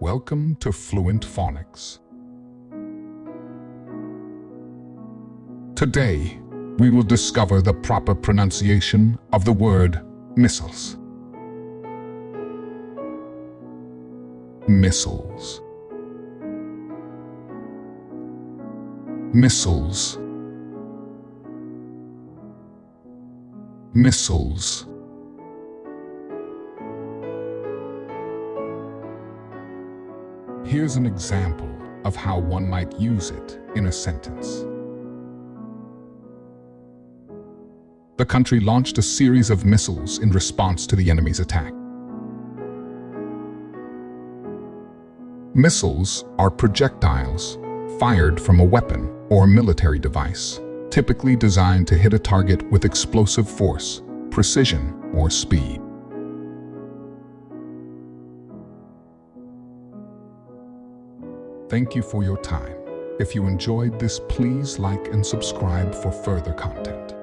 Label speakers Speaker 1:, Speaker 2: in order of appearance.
Speaker 1: Welcome to Fluent Phonics. Today, we will discover the proper pronunciation of the word missiles. Missiles. Missiles. Missiles. Here's an example of how one might use it in a sentence. The country launched a series of missiles in response to the enemy's attack. Missiles are projectiles fired from a weapon or military device, typically designed to hit a target with explosive force, precision, or speed. Thank you for your time. If you enjoyed this, please like and subscribe for further content.